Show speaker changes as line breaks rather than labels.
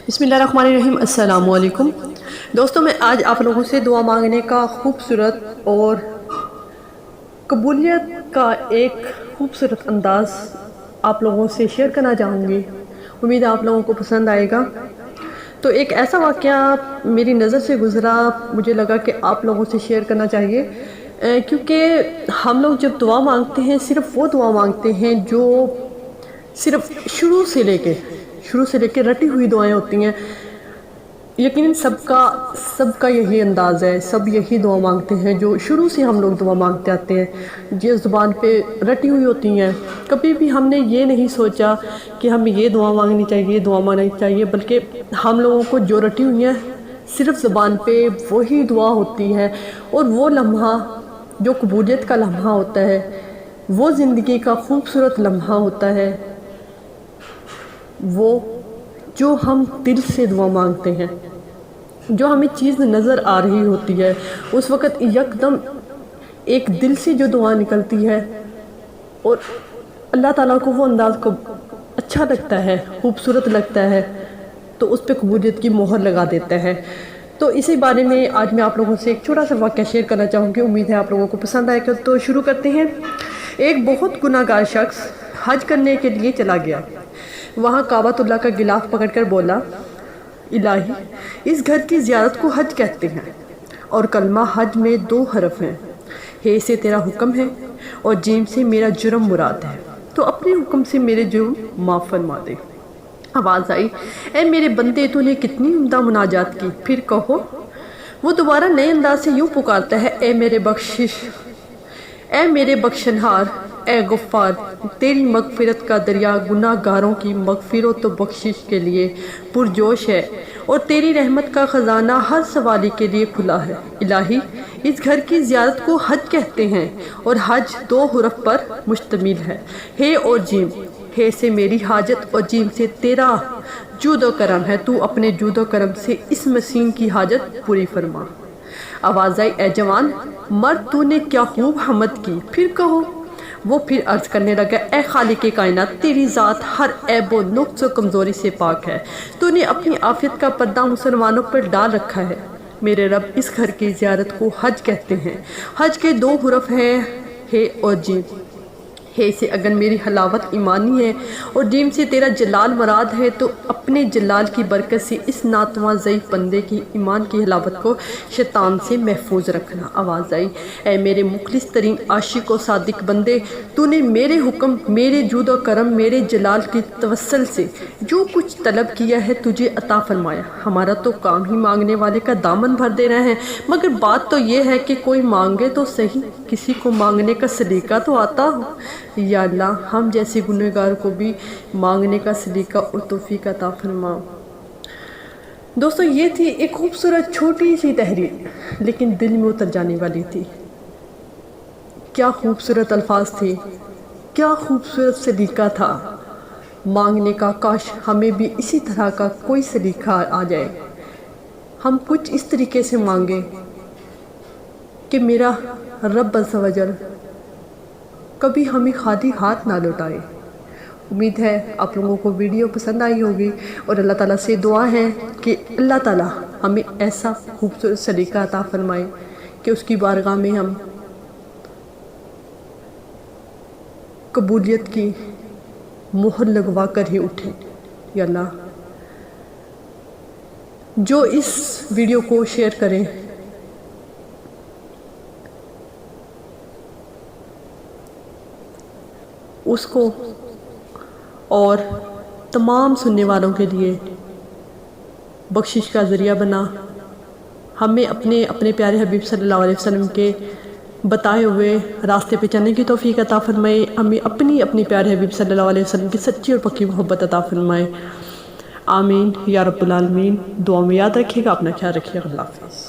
बिस्मिल्लाहिर्रहमानिर्रहीम। अस्सलाम वालेकुम दोस्तों, मैं आज आप लोगों से दुआ मांगने का खूबसूरत और कबूलियत का एक खूबसूरत अंदाज़ आप लोगों से शेयर करना चाहूँगी। उम्मीद है आप लोगों को पसंद आएगा। तो एक ऐसा वाक़या मेरी नज़र से गुज़रा, मुझे लगा कि आप लोगों से शेयर करना चाहिए, क्योंकि हम लोग जब दुआ मांगते हैं सिर्फ़ वो दुआ मांगते हैं जो सिर्फ शुरू से लेके रटी हुई दुआएं होती हैं। यकीनन सबका यही अंदाज़ है, सब यही दुआ मांगते हैं जो शुरू से हम लोग दुआ मांगते आते हैं, जिस ज़ुबान पे रटी हुई होती हैं। कभी भी हमने ये नहीं सोचा कि हमें ये दुआ मांगनी चाहिए, दुआ मांगनी चाहिए, बल्कि हम लोगों को जो रटी हुई हैं सिर्फ ज़ुबान पे वही दुआ होती है। और वो लम्हा जो कबूलियत का लम्हा होता है, वो ज़िंदगी का खूबसूरत लम्हा होता है, वो जो हम दिल से दुआ मांगते हैं, जो हमें चीज़ नज़र आ रही होती है, उस वक़्त यकदम एक दिल से जो दुआ निकलती है और अल्लाह ताला को वो अंदाज़ को अच्छा लगता है, खूबसूरत लगता है, तो उस पे कबूलियत की मोहर लगा देता है। तो इसी बारे में आज मैं आप लोगों से एक छोटा सा वाक़या शेयर करना चाहूँगी। उम्मीद है आप लोगों को पसंद आएगा। तो शुरू करते हैं। एक बहुत गुनाहगार शख्स हज करने के लिए चला गया। वहाँ काबतुल्लाह का गिलाफ पकड़कर बोला, इलाही, इस घर की ज़ियारत को हज कहते हैं और कलमा हज में 2 हरफ हैं। हे से तेरा हुक्म है और जीम से मेरा जुर्म मुराद है, तो अपने हुक्म से मेरे जुर्म माफ़ फरमा दे। आवाज़ आई, ए मेरे बंदे, तूने कितनी उम्दा मुनाजात की, फिर कहो। वो दोबारा नए अंदाज से यूँ पुकारता है, ए मेरे बख्शनहार, ए गफ्फार, तेरी मगफिरत का दरिया गुनाहगारों की मगफिरत तो बख्शिश के लिए पुरजोश है और तेरी रहमत का ख़जाना हर सवाली के लिए खुला है। इलाही, इस घर की ज़ियारत को हज कहते हैं और हज 2 हुरफ पर मुश्तमिल है, हे और जीम। हे से मेरी हाजत और जीम से तेरा जूदो करम है, तू अपने जूदो करम से इस मसीन की हाजत पूरी फरमा। आवाज़ आई, ए जवान मर्द, तूने क्या खूब हमद की, फिर कहो। वो फिर अर्ज़ करने लगा, ए खालिक कायनात, तेरी ज़ात हर ऐब व नुक्स व कमज़ोरी से पाक है। तूने अपनी आफियत का पर्दा मुसलमानों पर डाल रखा है। मेरे रब, इस घर की ज़ियारत को हज कहते हैं। हज के 2 हुरफ हैं, हे और जीम। हे से अगर मेरी हलावत ईमानी है और जीम से तेरा जलाल मुराद है, तो अपने जलाल की बरकत से इस नातवा ज़ईफ़ बंदे की ईमान की हलावत को शैतान से महफूज रखना। आवाज़ आई, ए मेरे मुखलिस तरीन आशिक व सादिक बंदे, तूने मेरे हुक्म, मेरे जूद व करम, मेरे जलाल की तवस्सल से जो कुछ तलब किया है तुझे अता फरमाया। हमारा तो काम ही मांगने वाले का दामन भर देना है, मगर बात तो ये है कि कोई मांगे तो सही, किसी को मांगने का सलीका तो आता हो। या अल्लाह, हम जैसे गुनहगार को भी मांगने का सलीका और तौफीक अता फरमा। दोस्तों, ये थी एक खूबसूरत छोटी सी तहरीर, लेकिन दिल में उतर जाने वाली थी। क्या खूबसूरत अल्फाज थे, क्या खूबसूरत सलीका था मांगने का। काश हमें भी इसी तरह का कोई सलीका आ जाए। हम कुछ इस तरीके से मांगे कि मेरा रब अज़्ज़ व जल कभी हमें खाली हाथ ना लौटाए। उम्मीद है आप लोगों को वीडियो पसंद आई होगी और अल्लाह ताला से दुआ है कि अल्लाह ताला हमें ऐसा खूबसूरत सलीका अता फरमाए कि उसकी बारगाह में हम कबूलियत की मोहर लगवा कर ही उठें। या अल्लाह, जो इस वीडियो को शेयर करें उसको और तमाम सुनने वालों के लिए बख्शिश का ज़रिया बना। हमें अपने प्यारे हबीब सल्लल्लाहु अलैहि वसल्लम के बताए हुए रास्ते पे चलने की तौफीक अता फरमाए। हमें अपनी प्यारे हबीब सल्लल्लाहु अलैहि वसल्लम की सच्ची और पक्की मोहब्बत अता फरमाए। आमीन या रब्बुल आलमीन। दुआ में याद रखिएगा, अपना ख्याल रखिएगा। अल्लाह हाफ़िज़।